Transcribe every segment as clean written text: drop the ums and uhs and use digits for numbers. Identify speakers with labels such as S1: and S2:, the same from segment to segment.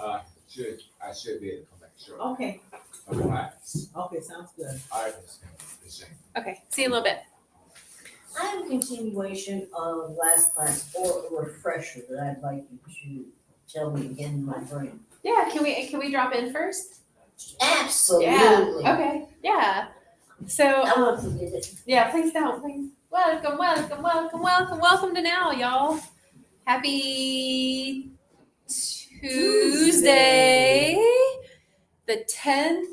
S1: I should be able to come back shortly.
S2: Okay,
S1: Otherwise,
S2: okay, sounds good.
S1: I understand.
S3: Okay, see you in a little bit.
S4: I have a continuation of last class or a refresher that I'd like you to tell me again in my brain.
S3: Yeah, can we drop in first?
S4: Absolutely.
S3: Yeah. Okay. Yeah. So
S4: I won't forget it.
S3: yeah, please don't. Please. Welcome to now, y'all. Happy Tuesday, the 10th.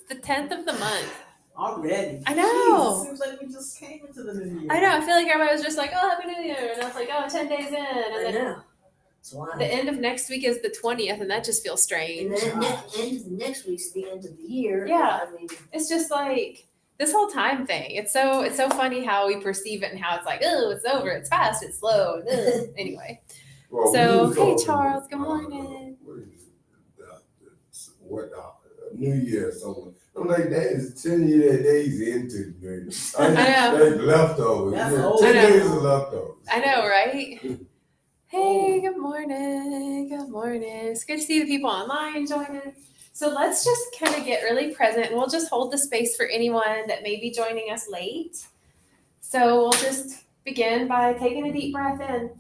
S3: The 10th of the month.
S2: Already.
S3: I know.
S2: Jeez, it seems like we just came into the new year.
S3: I know. I feel like everybody was just like, "Oh, Happy New Year," and I was like, "Oh, 10 days in," and
S4: I
S3: then
S4: know. That's why.
S3: the end of next week is the 20th, and that just feels
S4: And
S3: strange.
S4: then end of the next week's the end of the year.
S3: Yeah.
S4: I mean,
S3: It's just like this whole time thing. It's so funny how we perceive it and how it's like, oh, it's over, it's fast, it's slow. Ugh. Anyway,
S5: Well,
S3: So,
S5: we was
S3: hey,
S5: talking,
S3: Charles, good morning.
S5: New Year or something. I'm like, that is 10 days into the New Year.
S3: I know.
S5: Like leftovers.
S2: That's
S5: You know,
S2: old.
S5: 10
S3: I know.
S5: days of leftovers.
S3: I know, right? Hey, good morning. Good morning. It's good to see the people online joining. So let's just kind of get really present, and we'll just hold the space for anyone that may be joining us late. So we'll just begin by taking a deep breath in.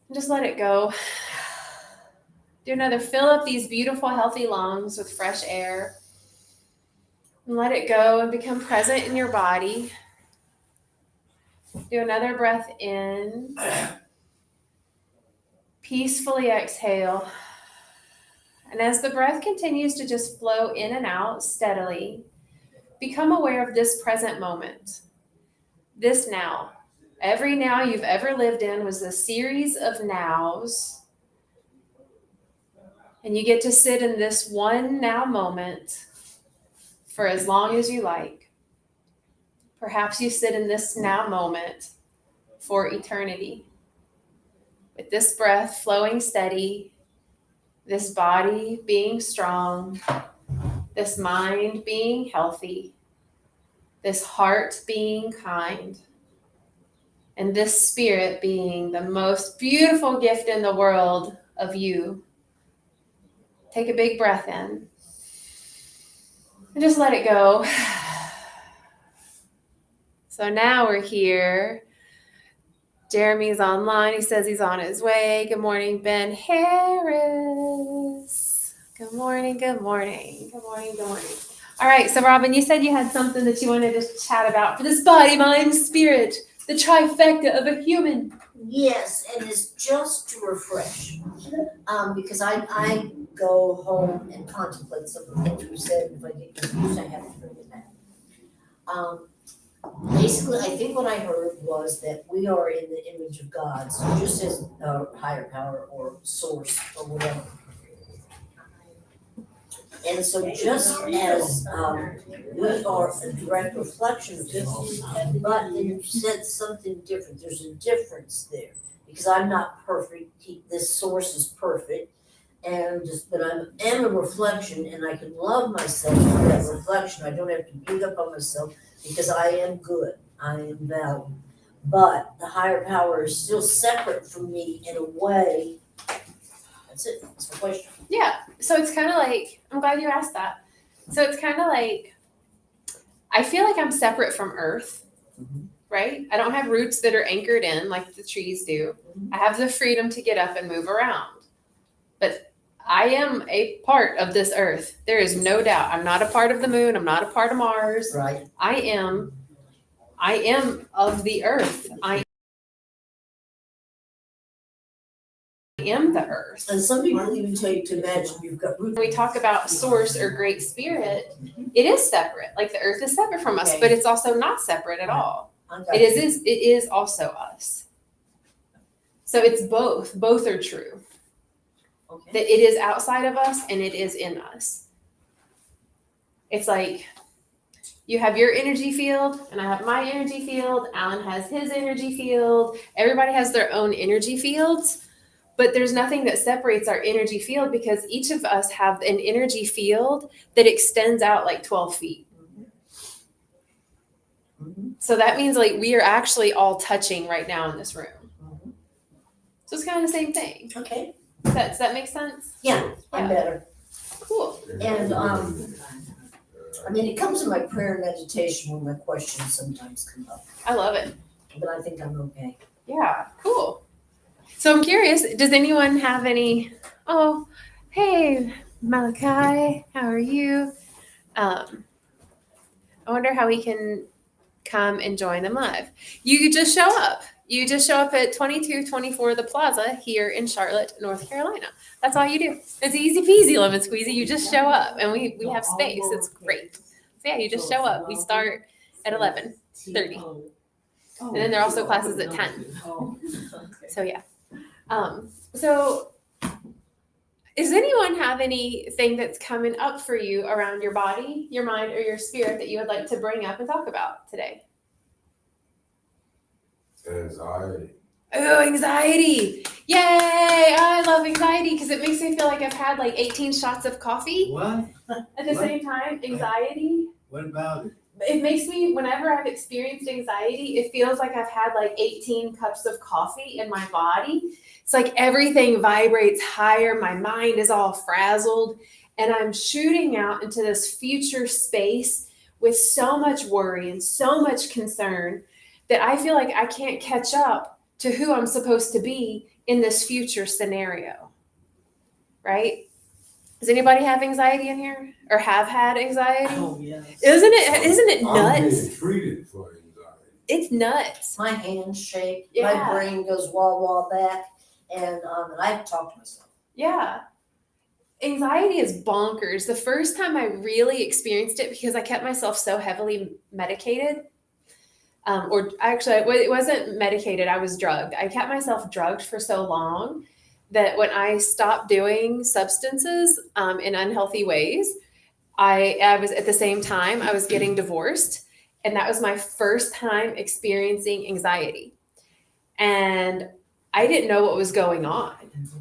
S3: And just let it go. Do another, fill up these beautiful, healthy lungs with fresh air. And let it go and become present in your body. Do another breath in. Peacefully exhale. And as the breath continues to just flow in and out steadily, become aware of this present moment. This now. Every now you've ever lived in was a series of nows. And you get to sit in this one now moment for as long as you like. Perhaps you sit in this now moment for eternity. With this breath flowing steady, this body being strong, this mind being healthy, this heart being kind, and this spirit being the most beautiful gift in the world of you. Take a big breath in and just let it go. So now we're here. Jeremy's online. He says he's on his way. Good morning, Ben Harris. Good morning, good morning, good morning, good morning. All right, so Robin, you said you had something that you wanted to chat about for this body, mind, spirit, the trifecta of a human.
S4: yes, and it's just to refresh. Because I go home and contemplate some of the things we said. If I get confused, I have to bring it back. Basically, I think what I heard was that we are in the image of God, so just as a higher power or source or whatever. And so just as we are a direct reflection of God, but then you said something different. There's a difference there because I'm not perfect. This source is perfect, but I am a reflection, and I can love myself through that reflection. I don't have to beat up on myself because I am good. I am valid. But the higher power is still separate from me in a way. That's it. That's the question.
S3: Yeah, so it's kind of like, I'm glad you asked that. So it's kind of like, I feel like I'm separate from Earth, right? I don't have roots that are anchored in like the trees do. I have the freedom to get up and move around. But I am a part of this Earth. There is no doubt. I'm not a part of the moon. I'm not a part of Mars.
S4: Right.
S3: I am of the Earth. I am the Earth.
S4: And some people even tell you to imagine you've got roots.
S3: When we talk about source or great spirit, it is separate. Like the Earth is separate from us,
S4: Okay.
S3: but it's also not separate at all.
S4: Okay.
S3: It is also us. So it's both. Both are true.
S4: Okay.
S3: That it is outside of us and it is in us. It's like you have your energy field and I have my energy field. Alan has his energy field. Everybody has their own energy fields, but there's nothing that separates our energy field because each of us have an energy field that extends out like 12 feet. So that means like we are actually all touching right now in this room. So So it's kind of the same thing.
S4: Okay,
S3: Does that make sense?
S4: yeah, I'm
S3: Yeah.
S4: better.
S3: Cool.
S4: And, I mean, it comes in my prayer and meditation when my questions sometimes come up,
S3: I love it.
S4: but I think I'm okay.
S3: Yeah, cool. So I'm curious, does anyone have any, oh, hey, Malachi, how are you? I wonder how we can come and join them live. You just show up. You just show up at 2224 The Plaza here in Charlotte, North Carolina. That's all you do. It's easy peasy, lemon squeezy. You just show up and we have space. It's great. So yeah, you just show up. We start at 11:30. And then there are also classes at 10.
S2: Oh, okay.
S3: So yeah. So does anyone have anything that's coming up for you around your body, your mind, or your spirit that you would like to bring up and talk about today?
S5: Anxiety.
S3: Oh, anxiety. Yay. I love anxiety because it makes me feel like I've had like 18 shots of coffee
S1: What?
S3: at the same time. Anxiety.
S1: What about it?
S3: It makes me, whenever I've experienced anxiety, it feels like I've had like 18 cups of coffee in my body. It's like everything vibrates higher. My mind is all frazzled and I'm shooting out into this future space with so much worry and so much concern that I feel like I can't catch up to who I'm supposed to be in this future scenario. Right? Does anybody have anxiety in here or have had anxiety?
S2: Oh, yes.
S3: Isn't it
S5: I'm
S3: nuts?
S5: being treated for anxiety.
S3: It's nuts.
S4: My hands shake,
S3: Yeah.
S4: my brain goes wah wah back, and I have to talk to myself.
S3: Yeah. Anxiety is bonkers. The first time I really experienced it, because I kept myself so heavily medicated, or actually, it wasn't medicated, I was drugged. I kept myself drugged for so long that when I stopped doing substances in unhealthy ways, I was at the same time, I was getting divorced. And that was my first time experiencing anxiety. And I didn't know what was going on.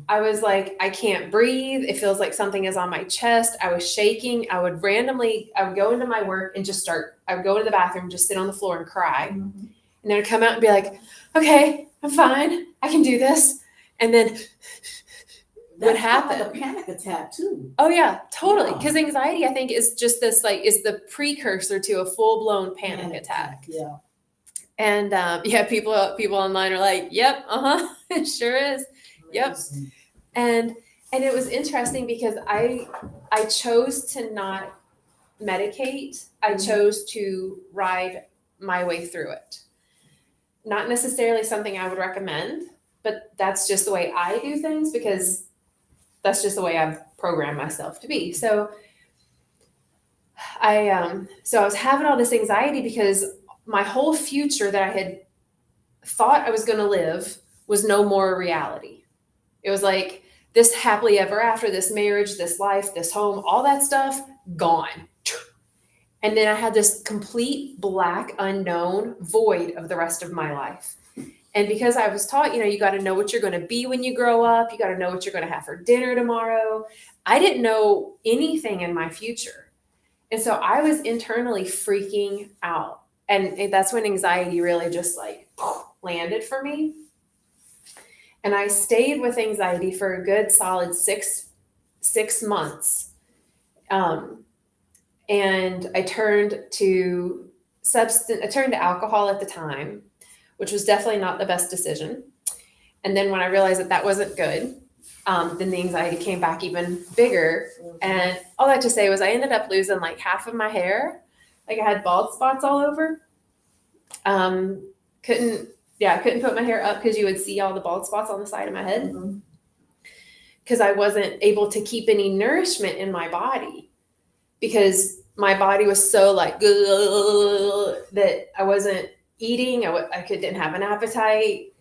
S3: I was like, I can't breathe. It feels like something is on my chest. I was shaking. I would go into my work and I would go to the bathroom, just sit on the floor and cry. And then I'd come out and be like, okay, I'm fine. I can do this. And then what happened?
S2: Like a panic attack too.
S3: Oh yeah, totally.
S2: Yeah.
S3: Because anxiety, I think, is just this is the precursor to a full-blown panic attack.
S2: Yeah.
S3: And yeah, people online are like, yep, it sure is. Yep.
S2: Amazing.
S3: And it was interesting because I chose to not medicate. I chose to ride my way through it. Not necessarily something I would recommend, but that's just the way I do things because that's just the way I've programmed myself to be. So I was having all this anxiety because my whole future that I had thought I was going to live was no more a reality. It was like this happily ever after, this marriage, this life, this home, all that stuff gone. And then I had this complete black unknown void of the rest of my life. And because I was taught, you got to know what you're going to be when you grow up. You got to know what you're going to have for dinner tomorrow. I didn't know anything in my future. And so I was internally freaking out. And that's when anxiety really just landed for me. And I stayed with anxiety for a good solid six months. And I turned to alcohol at the time, which was definitely not the best decision. And then when I realized that wasn't good, then the anxiety came back even bigger. And all that to say was I ended up losing like half of my hair. Like I had bald spots all over. Couldn't put my hair up because you would see all the bald spots on the side of my head. Because I wasn't able to keep any nourishment in my body because my body was so that I wasn't eating. I didn't have an appetite.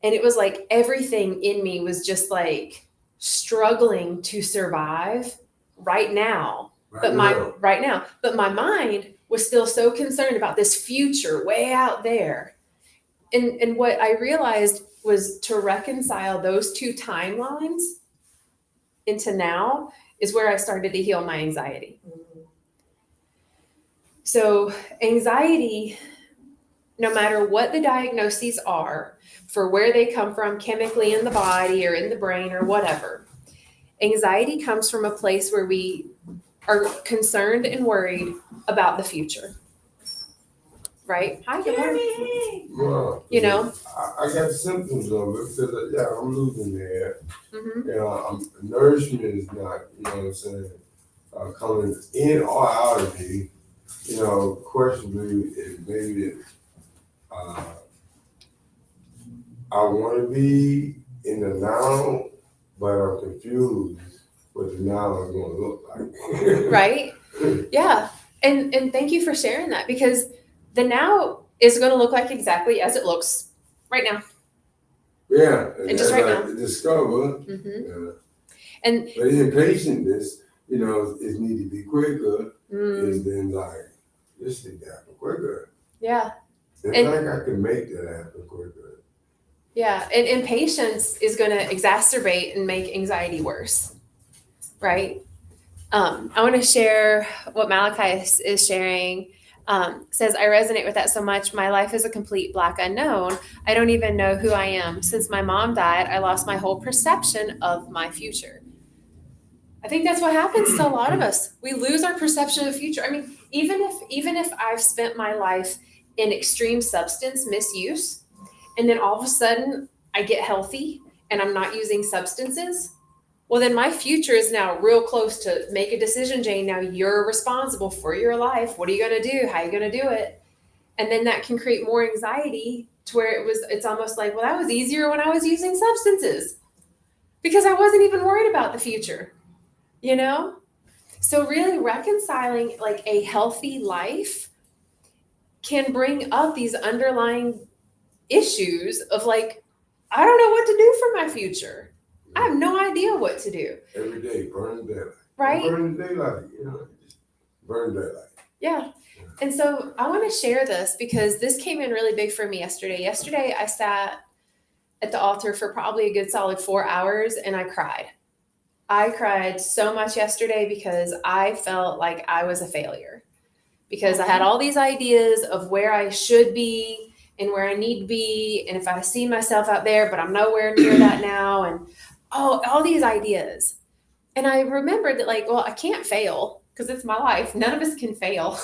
S3: And it was like everything in me was just like struggling to survive right now. But my mind was still so concerned about this future way out there. And what I realized was to reconcile those two timelines into now is where I started to heal my anxiety. So anxiety no matter what the diagnoses are for where they come from chemically in the body or in the brain or whatever, anxiety comes from a place where we are concerned and worried about the future. Right? Hi, Jeremy.
S5: Well,
S3: You know?
S5: I got symptoms of it because, I'm losing there.
S3: Mm-hmm.
S5: Nourishment is not, you know what I'm saying, coming in or out of me. Questionably, maybe I want to be in the now, but I'm confused what the now is going to look like.
S3: Right? Yeah. And thank you for sharing that, because the now is going to look like exactly as it looks right now.
S5: Yeah,
S3: And just right now.
S5: Discover.
S3: Mm-hmm.
S5: Yeah.
S3: And
S5: But impatientness, it need to be quicker. Is then like, this need to happen quicker.
S3: Yeah.
S5: It's
S3: And-
S5: like I can make that happen quicker.
S3: Yeah. And impatience is going to exacerbate and make anxiety worse. Right? I want to share what Malachi is sharing. Says, I resonate with that so much. My life is a complete black unknown. I don't even know who I am. Since my mom died, I lost my whole perception of my future. I think that's what happens to a lot of us. We lose our perception of the future. I mean, even if I've spent my life in extreme substance misuse, and then all of a sudden I get healthy and I'm not using substances, well, then my future is now real close to make a decision, Jane. Now you're responsible for your life. What are you going to do? How are you going to do it? And then that can create more anxiety to where it's almost like, well, that was easier when I was using substances because I wasn't even worried about the future, So really reconciling like a healthy life can bring up these underlying issues of like, I don't know what to do for my future. I have no idea what to do.
S5: Every day, burn the daylight.
S3: Right?
S5: Burn the daylight, just burn daylight.
S3: Yeah. And so I want to share this because this came in really big for me yesterday. Yesterday, I sat at the altar for probably a good solid 4 hours and I cried. I cried so much yesterday because I felt like I was a failure because I had all these ideas of where I should be and where I need to be. And if I see myself out there, but I'm nowhere near that now. And all these ideas. And I remembered that I can't fail because it's my life. None of us can fail.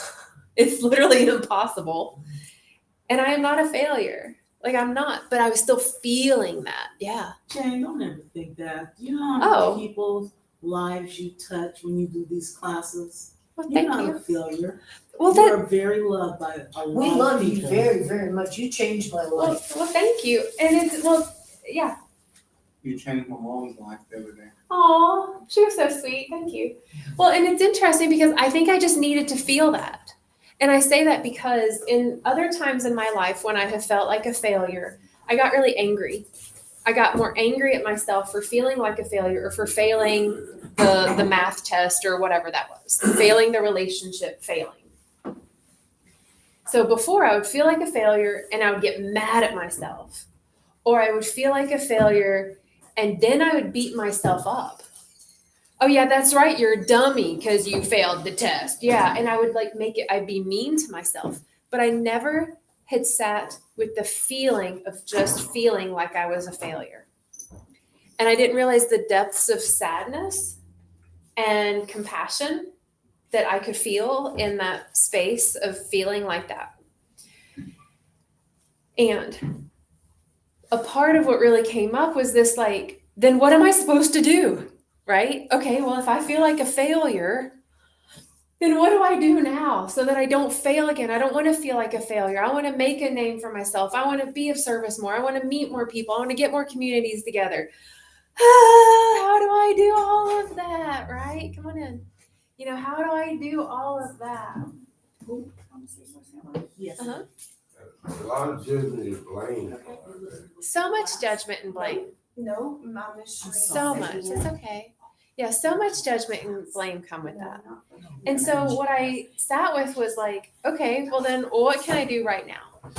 S3: It's literally impossible. And I am not a failure. I'm not, but I was still feeling that. Yeah.
S2: Jane, don't ever think that. You know how many people's lives you touch when you do these classes?
S3: Well,
S2: You're
S3: thank
S2: not
S3: you.
S2: a failure.
S3: Well,
S2: You are very loved by a lot
S4: We
S2: of
S4: love you
S2: people.
S4: very, very much. You changed my life.
S3: well, thank you. And yeah.
S6: You changed my mom's life the other day.
S3: Aw, she was so sweet. Thank you. Well, and it's interesting because I think I just needed to feel that. And I say that because in other times in my life when I have felt like a failure, I got really angry. I got more angry at myself for feeling like a failure or for failing the math test or whatever that was, failing the relationship, failing. So before I would feel like a failure and I would get mad at myself, or I would feel like a failure and then I would beat myself up. Oh yeah, that's right. You're a dummy because you failed the test. Yeah. And I would I'd be mean to myself, but I never had sat with the feeling of just feeling like I was a failure. And I didn't realize the depths of sadness and compassion that I could feel in that space of feeling like that. And a part of what really came up was this then what am I supposed to do? Right? Okay, well, if I feel like a failure, then what do I do now so that I don't fail again? I don't want to feel like a failure. I want to make a name for myself. I want to be of service more. I want to meet more people. I want to get more communities together. How do I do all of that? Right? Come on in. How do I do all of that?
S2: Yes.
S3: Uh-huh.
S5: A lot of judgment is blame.
S3: So much judgment and blame.
S7: No, Mom is
S3: So much. It's okay. Yeah, so much judgment and blame come with that. And so what I sat with was okay, well then what can I do right now?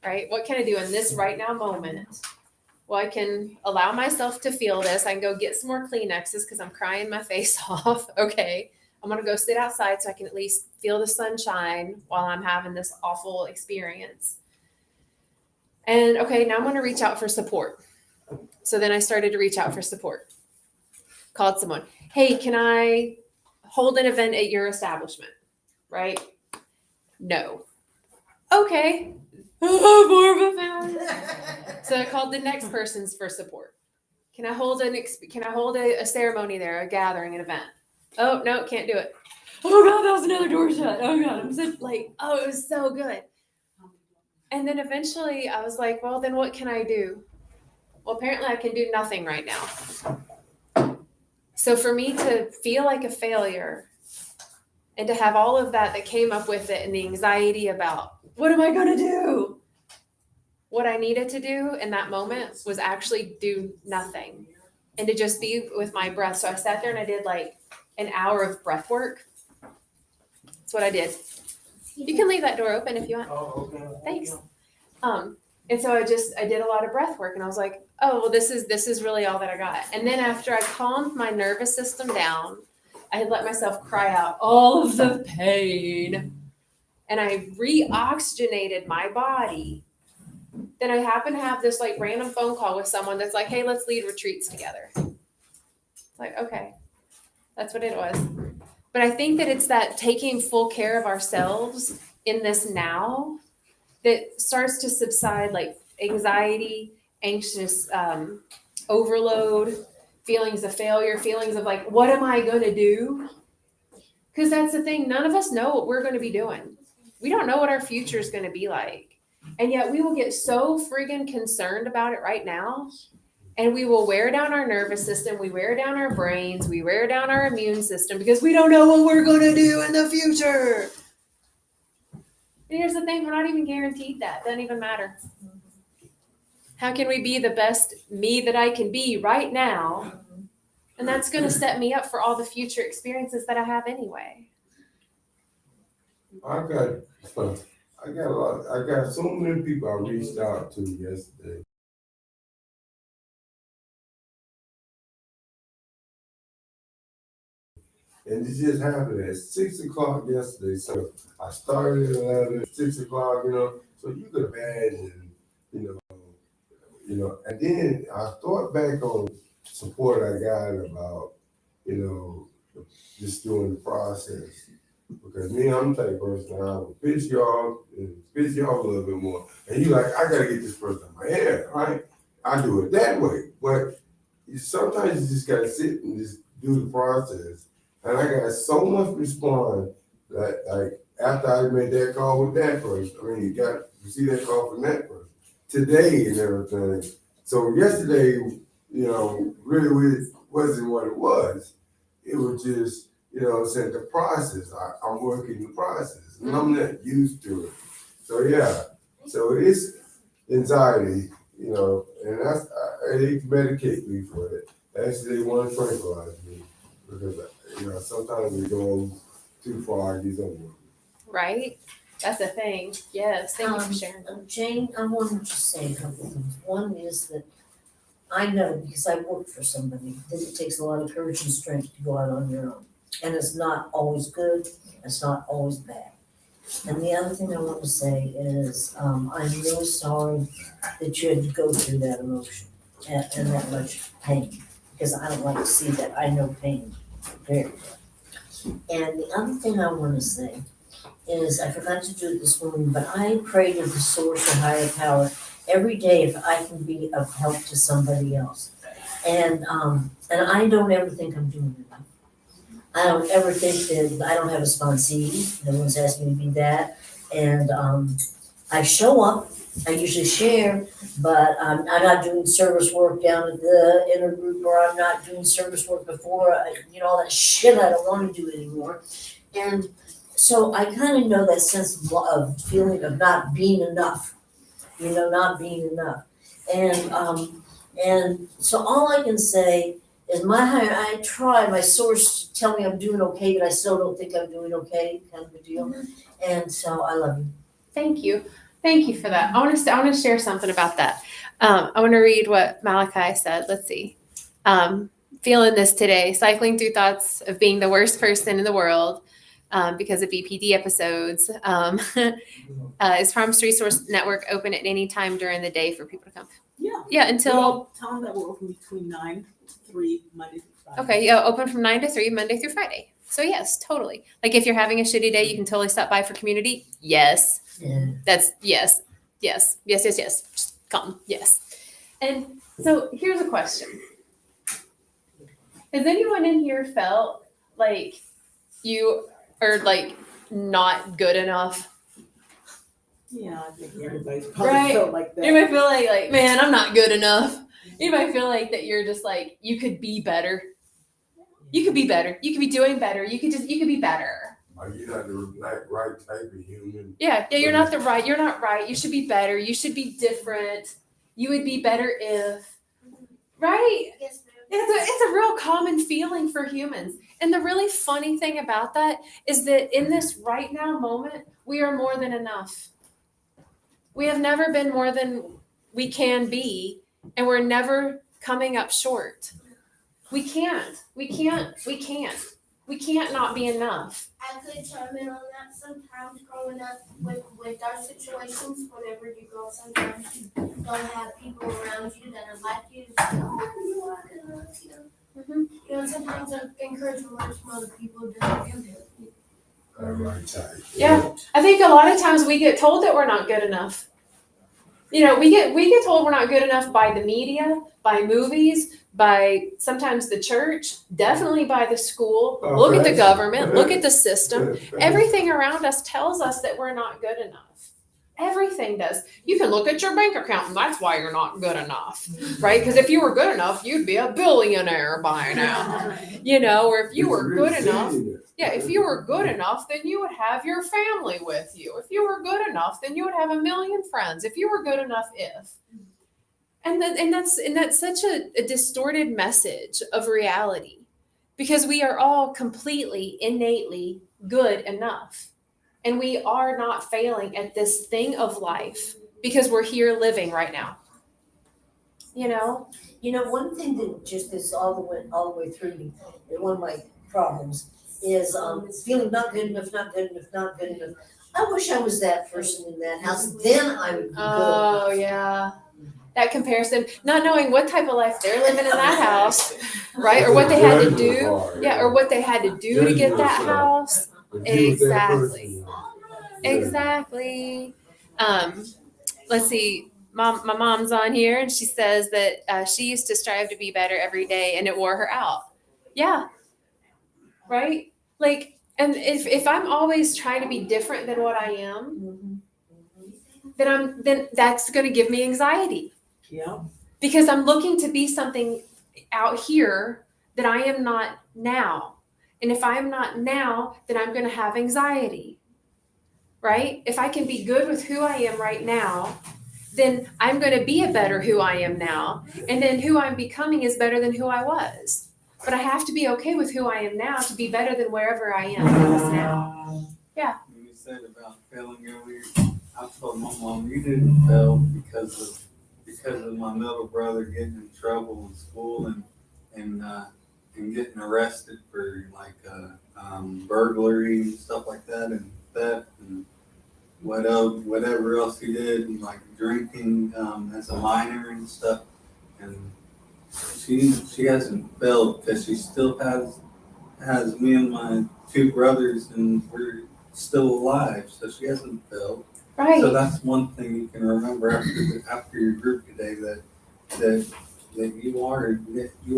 S3: Right? What can I do in this right now moment? Well, I can allow myself to feel this. I can go get some more Kleenexes because I'm crying my face off. Okay. I'm going to go sit outside so I can at least feel the sunshine while I'm having this awful experience. And okay, now I'm going to reach out for support. So then I started to reach out for support. Called someone. Hey, can I hold an event at your establishment? Right? No. Okay. More of a failure. So I called the next person's for support. Can I hold a ceremony there, a gathering, an event? Oh no, can't do it. Oh God, that was another door shut. Oh God, I'm so like, oh, it was so good. And then eventually I was like, well, then what can I do? Well, apparently I can do nothing right now. So for me to feel like a failure and to have all of that came up with it and the anxiety about what am I going to do? What I needed to do in that moment was actually do nothing and to just be with my breath. So I sat there and I did like an hour of breath work. That's what I did. You can leave that door open if you want.
S6: Oh, okay.
S3: Thanks. And so I did a lot of breath work and I was like, oh, well, this is really all that I got. And then after I calmed my nervous system down, I had let myself cry out all of the pain and I re-oxygenated my body. Then I happened to have this like random phone call with someone that's like, hey, let's lead retreats together. It's like, okay, that's what it was. But I think that it's that taking full care of ourselves in this now that starts to subside, like anxiety, anxious overload, feelings of failure, feelings of like, what am I going to do? Because that's the thing. None of us know what we're going to be doing. We don't know what our future is going to be like. And yet we will get so friggin' concerned about it right now. And we will wear down our nervous system. We wear down our brains. We wear down our immune system because we don't know what we're going to do in the future. And here's the thing, we're not even guaranteed that. It doesn't even matter. How can we be the best me that I can be right now? And that's going to set me up for all the future experiences that I have anyway.
S5: I got so many people I reached out to yesterday. And it just happened at 6 o'clock yesterday. So I started at 11, 6 o'clock, so you could imagine, and then I thought back on support I got about, just doing the process. Because me, I'm the type of person I will piss you off a little bit more. And you like, I gotta get this person in my head, right? I do it that way. But sometimes you just gotta sit and just do the process. And I got so much response that like after I made that call with that person, you see that call from that person today and everything. So yesterday, really wasn't what it was. It was just, saying the process. I'm working the process and I'm not used to it. So yeah, so it's anxiety, and they medicate me for it. Actually, they want to tranquilize me because, sometimes we go too far, it gets over.
S3: Right? That's the thing. Yes. Thank you for sharing.
S4: Jane, I wanted to say a couple of things. One is that I know, because I worked for somebody, that it takes a lot of courage and strength to go out on your own. And it's not always good, it's not always bad. And the other thing I want to say is, I'm really sorry that you had to go through that emotion and that much pain, because I don't like to see that. I know pain very well. And the other thing I want to say is, I forgot to do it this morning, but I pray to the source or higher power every day if I can be of help to somebody else. And I don't ever think I'm doing enough. I don't ever think that I don't have a sponsee. No one's asked me to be that. And I show up. I usually share, but I'm not doing service work down at the intergroup, or I'm not doing service work before. All that shit I don't want to do anymore. And so I kind of know that sense of feeling of not being enough. Not being enough. And so all I can say is I try, my source to tell me I'm doing okay, but I still don't think I'm doing okay, kind of a deal. And so I love you.
S3: Thank you. Thank you for that. I want to share something about that. I want to read what Malachi said. Let's see. Feeling this today, cycling through thoughts of being the worst person in the world, because of BPD episodes. Is Promise Resource Network open at any time during the day for people to come?
S2: Yeah.
S3: Yeah, until,
S2: Well, tell them that we're open between 9 to 3, Monday through Friday.
S3: okay, yeah, open from 9 to 3, Monday through Friday. So yes, totally. Like if you're having a shitty day, you can totally stop by for community. Yes.
S4: Yeah.
S3: That's yes. Just come. Yes. And so here's a question. Has anyone in here felt like you are like not good enough?
S2: Yeah, I think everybody's probably
S3: Right.
S2: felt like that.
S3: You might feel like, man, I'm not good enough. You might feel like that you're just like, you could be better. You could be better. You could be doing better. You could be better.
S5: Like you're not the right type of human.
S3: Yeah, you're not you're not right. You should be better. You should be different. You would be better if, right?
S7: Yes, ma'am.
S3: It's a real common feeling for humans. And the really funny thing about that is that in this right now moment, we are more than enough. We have never been more than we can be, and we're never coming up short. We can't not be enough.
S7: I could chime in on that. Sometimes growing up with our situations, whenever you grow, sometimes you don't have people around you that are like you. You are enough, You know, sometimes encouragement words from other people doesn't impact you.
S5: That right type.
S3: Yeah. I think a lot of times we get told that we're not good enough. You know, we get told we're not good enough by the media, by movies, by sometimes the church, definitely by the school. Look at the government, look at the system. Everything around us tells us that we're not good enough. Everything does. You can look at your bank account and that's why you're not good enough, right? Because if you were good enough, you'd be a billionaire by now, you know, or if you were good enough. Yeah, if you were good enough, then you would have your family with you. If you were good enough, then you would have 1 million friends. If you were good enough, and that's such a distorted message of reality, because we are all completely innately good enough, and we are not failing at this thing of life because we're here living right now. You know,
S4: One thing that just is all the way through me, and one of my problems is feeling not good enough. I wish I was that person in that house. Then I would be good.
S3: oh yeah. That comparison, not knowing what type of life they're living in that house, right? Or what they had to do. Yeah, or what they had to do to get that house. Exactly. Exactly. Let's see. My mom's on here and she says that she used to strive to be better every day and it wore her out. Yeah. Right? Like, and if I'm always trying to be different than what I am, then that's going to give me anxiety.
S2: Yeah.
S3: Because I'm looking to be something out here that I am not now. And if I'm not now, then I'm going to have anxiety. Right? If I can be good with who I am right now, then I'm going to be a better who I am now. And then who I'm becoming is better than who I was. But I have to be okay with who I am now to be better than wherever I am now.
S6: When you said about failing earlier, I told my mom, you didn't fail because of my middle brother getting in trouble in school and getting arrested for like burglary and stuff like that and theft and whatever else he did, and like drinking as a minor and stuff. And she hasn't failed because she still has me and my 2 brothers, and we're still alive. So she hasn't failed.
S3: Right.
S6: So that's one thing you can remember after your group today, that you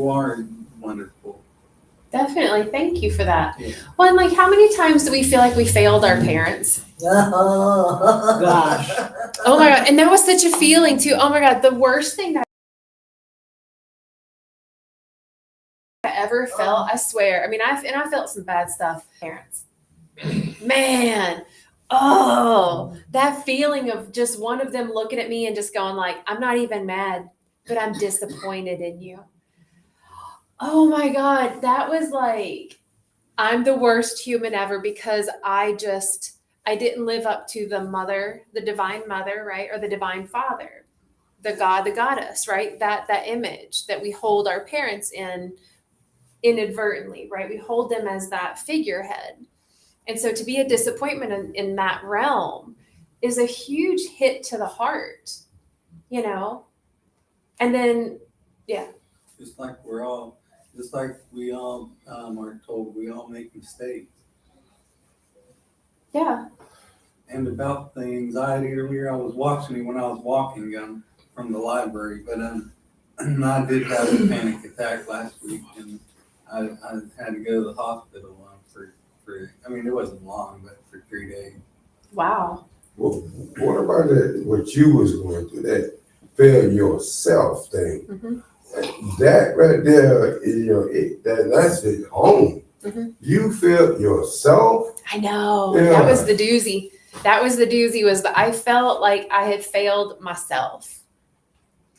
S6: are wonderful.
S3: Definitely. Thank you for that.
S6: Yeah.
S3: Well, and like how many times do we feel like we failed our parents?
S2: Gosh.
S3: Oh my God. And that was such a feeling too. Oh my God. The worst thing that I ever felt, I swear. I mean, I felt some bad stuff. Parents. Man. Oh, that feeling of just one of them looking at me and just going like, I'm not even mad, but I'm disappointed in you. Oh my God. That was like, I'm the worst human ever because I didn't live up to the mother, the divine mother, right? Or the divine father, the God, the goddess, right? That image that we hold our parents in inadvertently, right? We hold them as that figurehead. And so to be a disappointment in that realm is a huge hit to the heart, you know? And then,
S6: Just like we all are told we all make mistakes.
S3: yeah,
S6: And about the anxiety earlier, I was watching it when I was walking from the library, but I did have a panic attack last week, and I had to go to the hospital for I mean, it wasn't long, but for 3 days.
S3: wow.
S5: Well, what about that, what you was going through, that fail yourself thing?
S3: Mhm.
S5: That right there, that's it home.
S3: Mhm.
S5: You feel yourself.
S3: I know.
S5: Yeah.
S3: That was the doozy. Was that I felt like I had failed myself.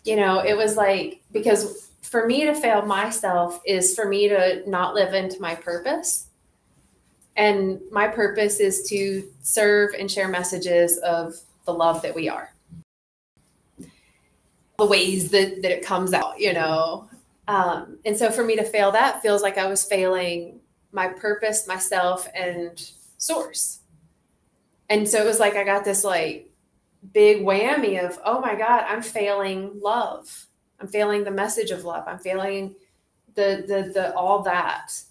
S3: You know, it was like, because for me to fail myself is for me to not live into my purpose. And my purpose is to serve and share messages of the love that we are. The ways that it comes out, you know. And so for me to fail that feels like I was failing my purpose, myself, and source. And so it was like I got this like big whammy of, oh my God, I'm failing love. I'm failing the message of love. I'm failing the all that.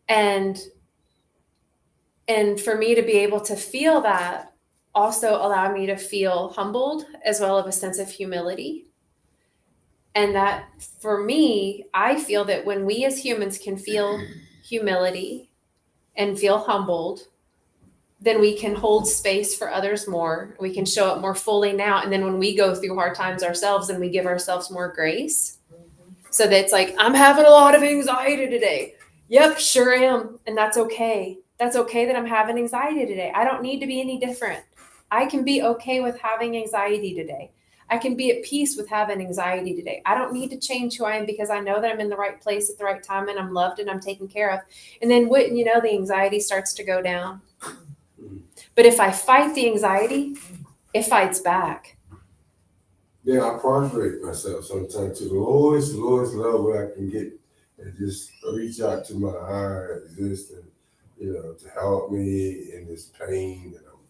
S3: And for me to be able to feel that also allowed me to feel humbled as well as a sense of humility. And that for me, I feel that when we as humans can feel humility and feel humbled, then we can hold space for others more. We can show up more fully now. And then when we go through hard times ourselves, and we give ourselves more grace. So that it's like, I'm having a lot of anxiety today. Yep, sure am. And that's okay. That's okay that I'm having anxiety today. I don't need to be any different. I can be okay with having anxiety today. I can be at peace with having anxiety today. I don't need to change who I am because I know that I'm in the right place at the right time and I'm loved and I'm taken care of. And then wouldn't you know, the anxiety starts to go down. But if I fight the anxiety, it fights back.
S5: Yeah, I prostrate myself sometimes to the lowest level I can get, and just reach out to my higher existence, to help me in this pain that I'm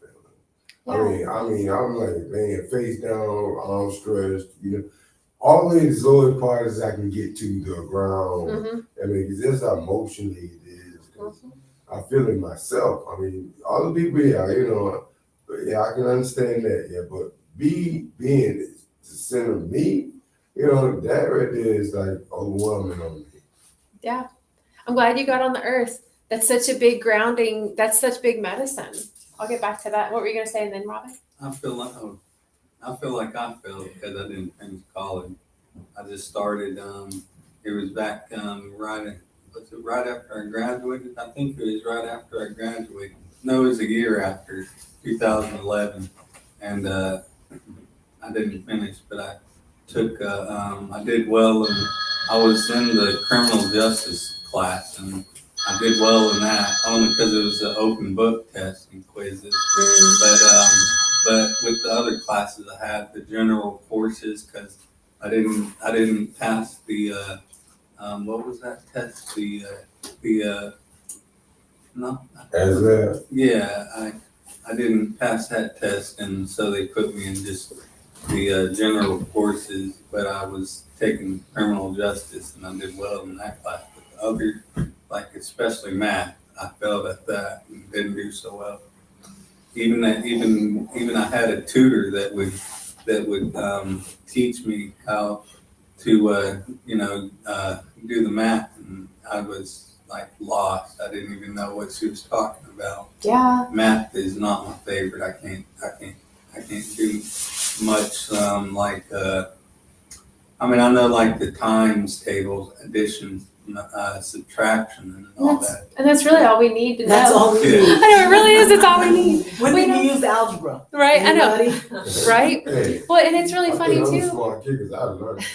S5: feeling.
S3: Yeah.
S5: I mean, I'm like laying face down, arms stretched, all the exotic parts I can get to the ground.
S3: Mm-hmm.
S5: I mean, 'cause that's how emotionally it is. 'Cause I feel it myself. I mean, all the people here, but yeah, I can understand that. Yeah, but being the center of me, that right there is like overwhelming on me.
S3: Yeah. I'm glad you got on the earth. That's such a big grounding. That's such big medicine. I'll get back to that. What were you going to say? And then Robin?
S6: I feel like I failed because I didn't finish college. I just started. It was back right after I graduated? I think it was right after I graduated. No, it was a year after, 2011, and I didn't finish, but I took. I did well, and I was in the criminal justice class, and I did well in that only because it was an open book test and quizzes. But with the other classes, I had the general courses because I didn't pass the what was that test? I didn't pass that test, and so they put me in just the general courses. But I was taking criminal justice, and I did well in that class. But the other, like especially math, I failed at that and didn't do so well. Even I had a tutor that would teach me how to do the math, and I was like lost. I didn't even know what she was talking about.
S3: Yeah.
S6: Math is not my favorite. I can't do much I know like the times tables, addition, subtraction, and all that.
S3: And that's really all we need to know.
S2: That's all we
S6: Yeah.
S2: need.
S3: I know, it really is. It's all we need.
S2: When
S3: We
S2: did
S3: know.
S2: you use algebra?
S3: Right? I know.
S2: Anybody?
S3: Right?
S5: Hey,
S3: Well, and it's really
S5: I
S3: funny
S5: think I'm a
S3: too.
S5: smart kid 'cause I learned that.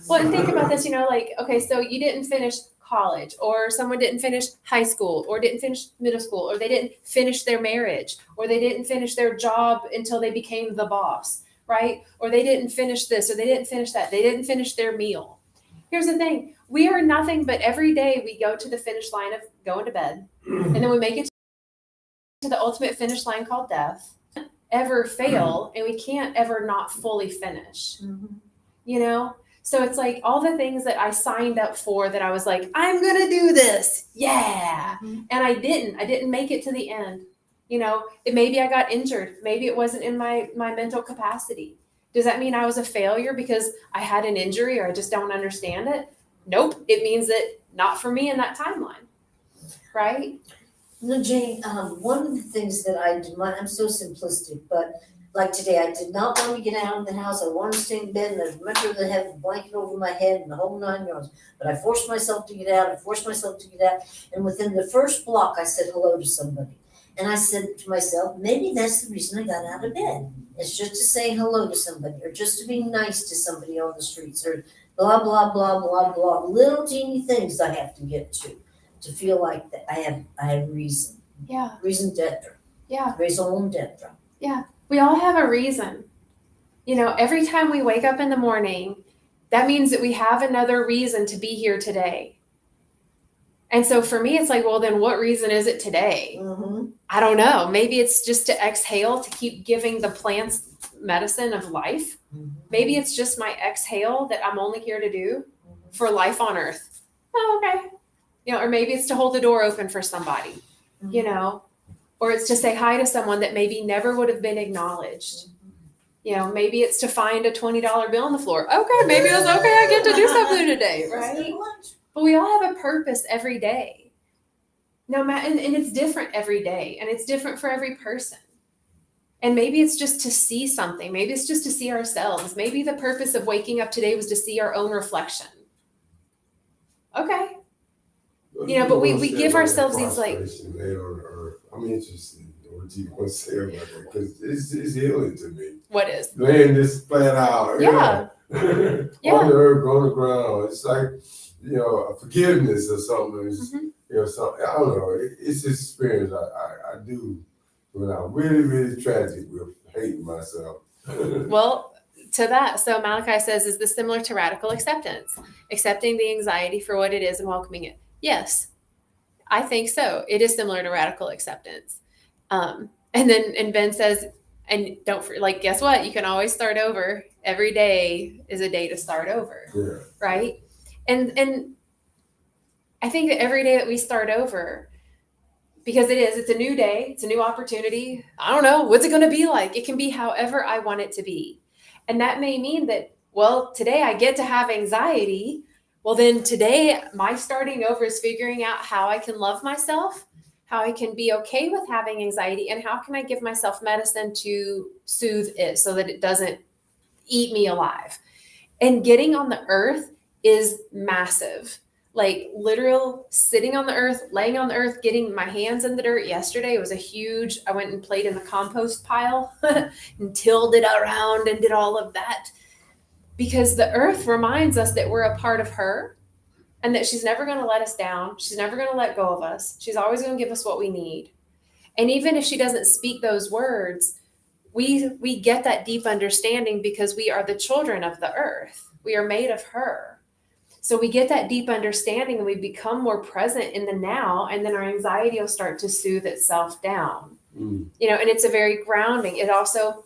S3: Well, and think about this, okay, so you didn't finish college, or someone didn't finish high school, or didn't finish middle school, or they didn't finish their marriage, or they didn't finish their job until they became the boss, right? Or they didn't finish this, or they didn't finish that. They didn't finish their meal. Here's the thing. We are nothing but every day we go to the finish line of going to bed, and then we make it to the ultimate finish line called death, ever fail, and we can't ever not fully finish. You know? So it's like all the things that I signed up for that I was like, I'm gonna do this. Yeah. And I didn't make it to the end. You know, maybe I got injured. Maybe it wasn't in my mental capacity. Does that mean I was a failure because I had an injury or I just don't understand it? Nope. It means that not for me in that timeline. Right?
S4: No, Jane, one of the things that I do, I'm so simplistic, but like today, I did not want to get out of the house. I wanted to stay in bed and I'd much rather have a blanket over my head and the whole 9 yards. But I forced myself to get out. And within the first block, I said hello to somebody. And I said to myself, maybe that's the reason I got out of bed. It's just to say hello to somebody or just to be nice to somebody on the streets or blah, blah, blah, blah, blah. Little teeny things I have to get to feel like that I have reason.
S3: Yeah.
S4: Reason d'etre.
S3: Yeah.
S4: Raison d'etre.
S3: Yeah. We all have a reason. You know, every time we wake up in the morning, that means that we have another reason to be here today. And so for me, it's like, well, then what reason is it today? I don't know. Maybe it's just to exhale, to keep giving the plants medicine of life. Maybe it's just my exhale that I'm only here to do for life on earth. Oh, okay. You know, or maybe it's to hold the door open for somebody, you know, or it's to say hi to someone that maybe never would have been acknowledged. You know, maybe it's to find a $20 bill on the floor. Okay, maybe it's okay. I get to do something today, right? But we all have a purpose every day. No matter, and it's different every day, and it's different for every person. And maybe it's just to see something. Maybe it's just to see ourselves. Maybe the purpose of waking up today was to see our own reflection. Okay. You know, but we give ourselves these like.
S5: I'm interested in what you want to say about that because it's healing to me.
S3: What is?
S5: Laying this flat out.
S3: Yeah. Yeah.
S5: On the earth, on the ground. It's like, you know, a forgiveness or something. It's, you know, something. I don't know. It's this experience I do when I'm really, really tragic with hating myself.
S3: Well, to that, so Malachi says, is this similar to radical acceptance? Accepting the anxiety for what it is and welcoming it. Yes, I think so. It is similar to radical acceptance. And Ben says, and like, guess what? You can always start over. Every day is a day to start over.
S5: Yeah.
S3: Right. And I think that every day that we start over, because it's a new day, it's a new opportunity. I don't know. What's it going to be like? It can be however I want it to be. And that may mean that, well, today I get to have anxiety. Well, then today my starting over is figuring out how I can love myself, how I can be okay with having anxiety, and how can I give myself medicine to soothe it so that it doesn't eat me alive. And getting on the earth is massive. Like literal sitting on the earth, laying on the earth, getting my hands in the dirt. Yesterday it was I went and played in the compost pile and tilled it around and did all of that. Because the earth reminds us that we're a part of her and that she's never going to let us down. She's never going to let go of us. She's always going to give us what we need. And even if she doesn't speak those words, we get that deep understanding because we are the children of the earth. We are made of her. So we get that deep understanding and we become more present in the now, and then our anxiety will start to soothe itself down. You know, and it's a very grounding. It also,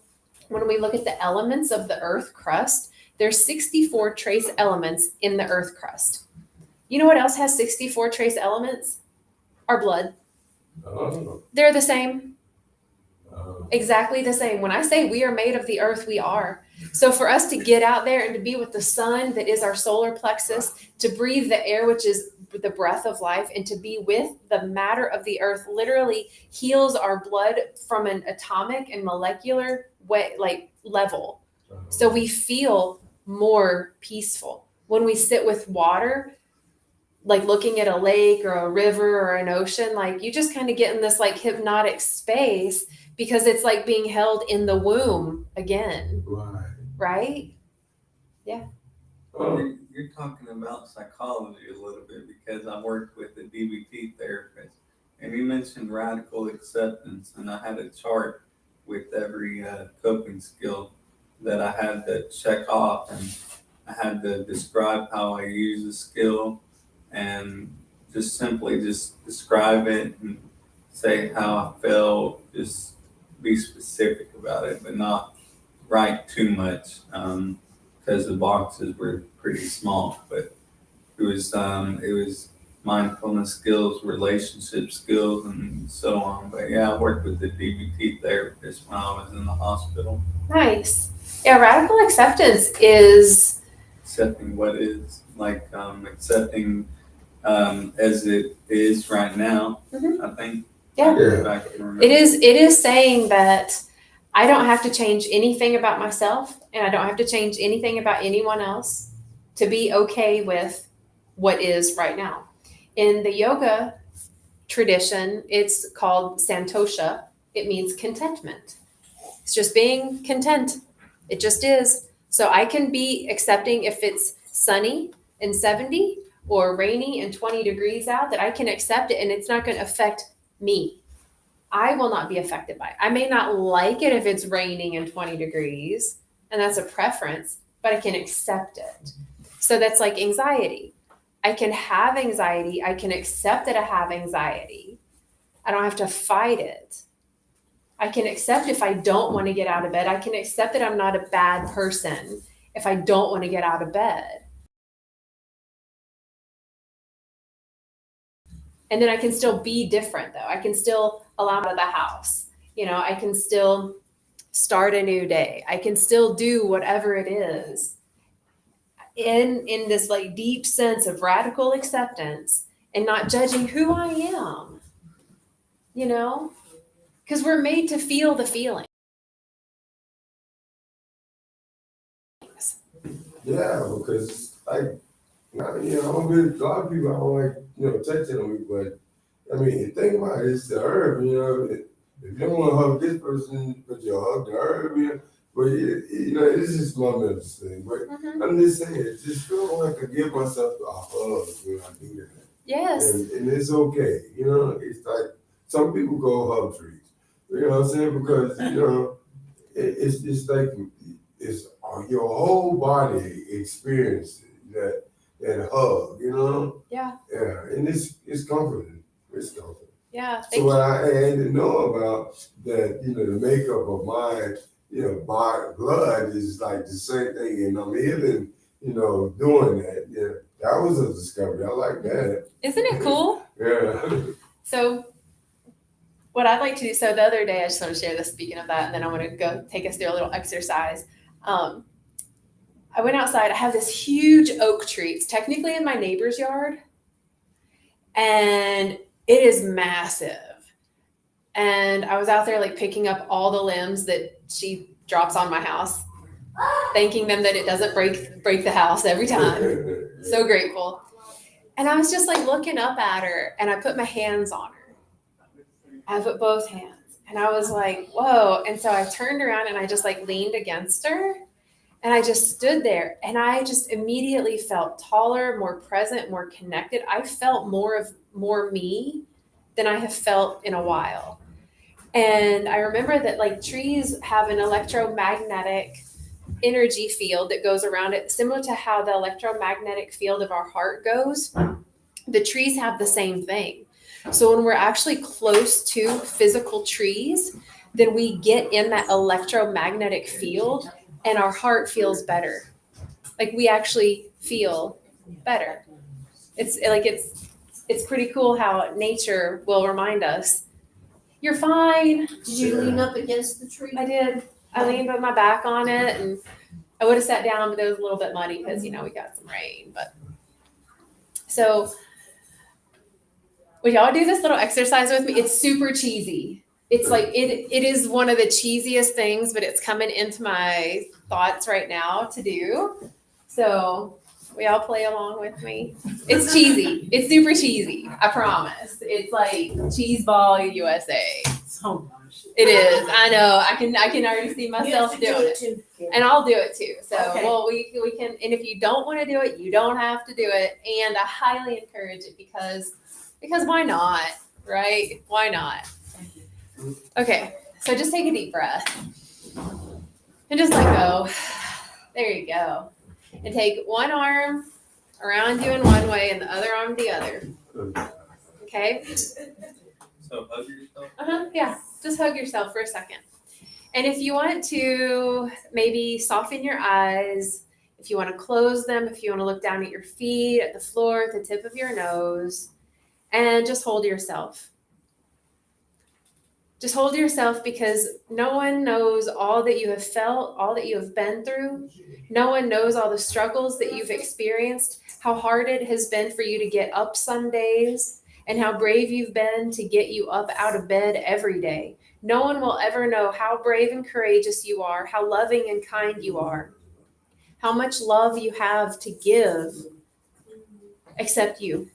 S3: when we look at the elements of the earth crust, there's 64 trace elements in the earth crust. You know what else has 64 trace elements? Our blood.
S5: Oh.
S3: They're the same. Exactly the same. When I say we are made of the earth, we are. So for us to get out there and to be with the sun that is our solar plexus, to breathe the air, which is the breath of life, and to be with the matter of the earth literally heals our blood from an atomic and molecular way, like level. So we feel more peaceful. When we sit with water, like looking at a lake or a river or an ocean, like you just kind of get in this like hypnotic space because it's like being held in the womb again. Right? Yeah.
S6: Well, you're talking about psychology a little bit because I worked with a DBT therapist, and you mentioned radical acceptance, and I had a chart with every coping skill that I had to check off, and I had to describe how I use the skill and just simply just describe it and say how I felt, just be specific about it, but not write too much, because the boxes were pretty small, but it was mindfulness skills, relationship skills, and so on. But yeah, I worked with the DBT therapist when I was in the hospital,
S3: Nice. Yeah, radical acceptance is
S6: accepting what is, like accepting as it is right now.
S3: Mhm.
S6: I think.
S3: Yeah.
S6: If I can remember.
S3: it is saying that I don't have to change anything about myself and I don't have to change anything about anyone else to be okay with what is right now. In the yoga tradition, it's called santosha. It means contentment. It's just being content. It just is. So I can be accepting if it's sunny and 70 or rainy and 20 degrees out, that I can accept it and it's not going to affect me. I will not be affected by it. I may not like it if it's raining and 20 degrees, and that's a preference, but I can accept it. So that's like anxiety. I can have anxiety. I can accept that I have anxiety. I don't have to fight it. I can accept if I don't want to get out of bed. I can accept that I'm not a bad person if I don't want to get out of bed. And then I can still be different though. I can still allow out of the house. You know, I can still start a new day. I can still do whatever it is in this like deep sense of radical acceptance and not judging who I am, you know, because we're made to feel the feeling.
S5: Yeah, because like, you know, I'm with a lot of people. I don't like, you know, touching on me, but I mean, think about it. It's the herb, you know. If you don't want to hug this person, but you hug the herb, you know. But you know, this is my mental thing. But I'm just saying, it just feel like I give myself a hug when I do that.
S3: Yes.
S5: And it's okay, you know. It's like some people go hug trees. You know what I'm saying? Because you know, it's like it's your whole body experiences that hug, you know?
S3: Yeah.
S5: Yeah, and it's comforting. It's comforting.
S3: Yeah.
S5: So what I had to know about that, you know, the makeup of my, you know, body, blood is like the same thing, and I'm healing, you know, doing that. Yeah, that was a discovery. I like that.
S3: Isn't it cool?
S5: Yeah.
S3: So what I'd like to do, so the other day, I just want to share this, speaking of that, and then I want to go take us through a little exercise. I went outside. I have this huge oak tree. It's technically in my neighbor's yard, and it is massive. And I was out there like picking up all the limbs that she drops on my house, thanking them that it doesn't break the house every time. So grateful. And I was just like looking up at her, and I put my hands on her. I put both hands, and I was like, whoa. And so I turned around and I just like leaned against her. And I just stood there, and I just immediately felt taller, more present, more connected. I felt more me than I have felt in a while. And I remember that like trees have an electromagnetic energy field that goes around it, similar to how the electromagnetic field of our heart goes. The trees have the same thing. So when we're actually close to physical trees, then we get in that electromagnetic field, and our heart feels better. Like we actually feel better. It's pretty cool how nature will remind us, you're fine.
S4: Did you lean up against the tree?
S3: I did. I leaned with my back on it, and I would have sat down, but it was a little bit muddy because, you know, we got some rain. But so would y'all do this little exercise with me? It's super cheesy. It's like, it is one of the cheesiest things, but it's coming into my thoughts right now to do. So we all play along with me. It's cheesy. It's super cheesy. I promise. It's like cheese ball USA.
S2: So much.
S3: It is. I know. I can already see myself
S4: You have to
S3: doing it.
S4: too.
S3: And I'll do it too. So,
S2: Okay.
S3: well, we can, and if you don't want to do it, you don't have to do it. And I highly encourage it because why not, right? Why not? Okay, so just take a deep breath and just let go. There you go. And take one arm around you in one way and the other arm the other. Okay?
S6: So So hug yourself.
S3: Yeah, just hug yourself for a second. And if you want to maybe soften your eyes, if you want to close them, if you want to look down at your feet, at the floor, at the tip of your nose, and just hold yourself. Just hold yourself, because no one knows all that you have felt, all that you have been through. No one knows all the struggles that you've experienced, how hard it has been for you to get up some days, and how brave you've been to get you up out of bed every day. No one will ever know how brave and courageous you are, how loving and kind you are, how much love you have to give, except you.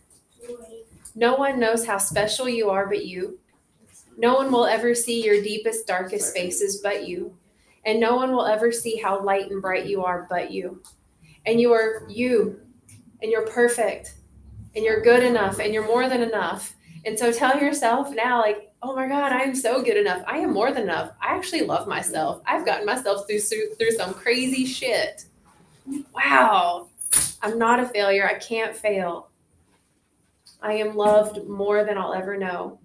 S3: No one knows how special you are but you. No one will ever see your deepest, darkest spaces but you. And no one will ever see how light and bright you are but you. And you are you, and you're perfect, and you're good enough, and you're more than enough. And so tell yourself now, like, oh my God, I am so good enough. I am more than enough. I actually love myself. I've gotten myself through some crazy shit. Wow. I'm not a failure. I can't fail. I am loved more than I'll ever know.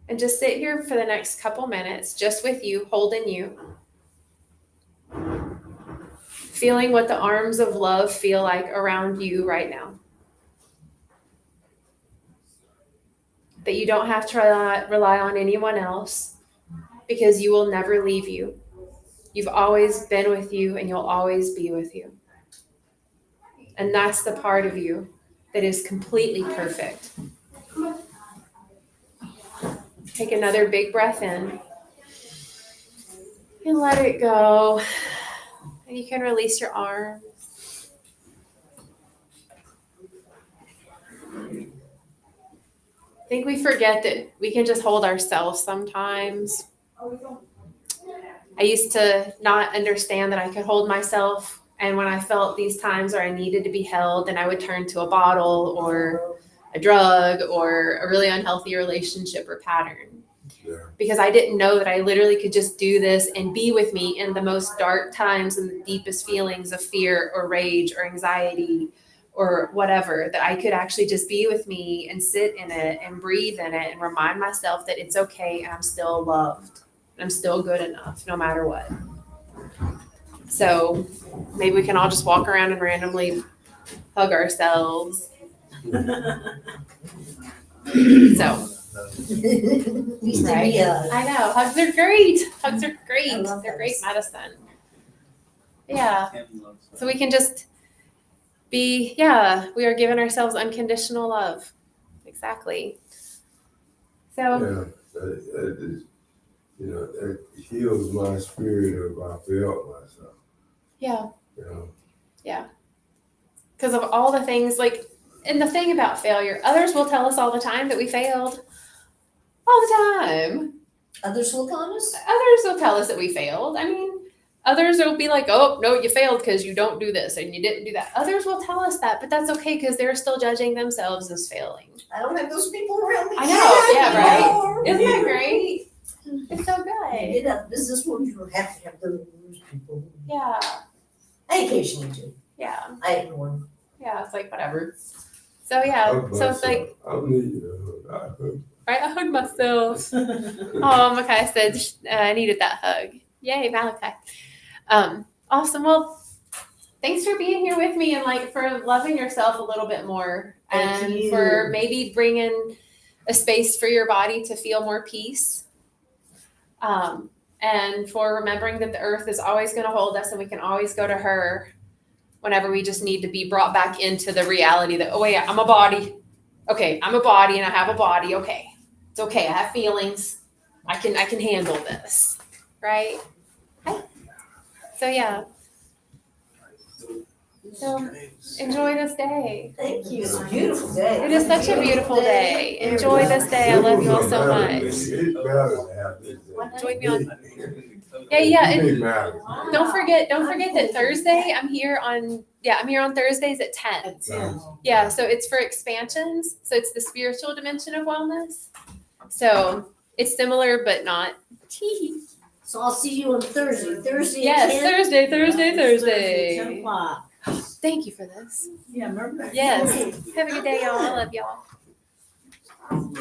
S3: And just sit here for the next couple minutes, just with you, holding you. Feeling what the arms of love feel like around you right now. That you don't have to rely on anyone else, because you will never leave you. You've always been with you, and you'll always be with you. And that's the part of you that is completely perfect. Take another big breath in and let it go. And you can release your arms. I think we forget that we can just hold ourselves sometimes. I used to not understand that I could hold myself. And when I felt these times where I needed to be held, then I would turn to a bottle or a drug or a really unhealthy relationship or pattern.
S5: Yeah.
S3: Because I didn't know that I literally could just do this and be with me in the most dark times and the deepest feelings of fear or rage or anxiety or whatever, that I could actually just be with me and sit in it and breathe in it and remind myself that it's okay and I'm still loved and I'm still good enough no matter what. So maybe we can all just walk around and randomly hug ourselves. So. Right? I know. Hugs are great. Hugs are great. They're great medicine. Yeah. So we can just be, we are giving ourselves unconditional love. Exactly. So.
S5: Yeah, that heals my spirit of I failed myself.
S3: Yeah.
S5: You know?
S3: Yeah. Because of all the things, like, and the thing about failure, others will tell us all the time that we failed. All the time.
S4: Others will tell us?
S3: Others will tell us that we failed. I mean, others will be like, oh, no, you failed because you don't do this and you didn't do that. Others will tell us that, but that's okay because they're still judging themselves as failing.
S4: I don't have those people around me.
S3: I know, yeah, right?
S4: No.
S3: Isn't that great? It's so good.
S4: You know, business woman, you don't have to have those people.
S3: Yeah.
S4: I occasionally do.
S3: Yeah.
S4: I ignore them.
S3: Yeah, it's like whatever. So yeah, so it's like,
S5: I need a hug.
S3: right, I hugged myself. Oh, Makai said I needed that hug. Yay, Malachi. Awesome. Well, thanks for being here with me and like for loving yourself a little bit more and for maybe bringing a space for your body to feel more peace. And for remembering that the earth is always going to hold us and we can always go to her whenever we just need to be brought back into the reality that, oh wait, I'm a body. Okay, I'm a body and I have a body. Okay. It's okay. I have feelings. I can handle this. Right? So yeah. So enjoy this day.
S4: Thank you. It's a beautiful day.
S3: It is such a beautiful day. Enjoy this day. I love you all so much. Join me on. Yeah, and don't forget that Thursday I'm here on Thursdays at 10. Yeah, so it's for expansions. So it's the spiritual dimension of wellness. So it's similar but not.
S4: So I'll see you on Thursday.
S3: Yes,
S4: 10?
S3: Thursday.
S2: 10 o'clock.
S3: Thank you for this.
S2: Yeah, remember that?
S3: Yes. Have a good day, y'all. I love y'all.
S6: I'm a little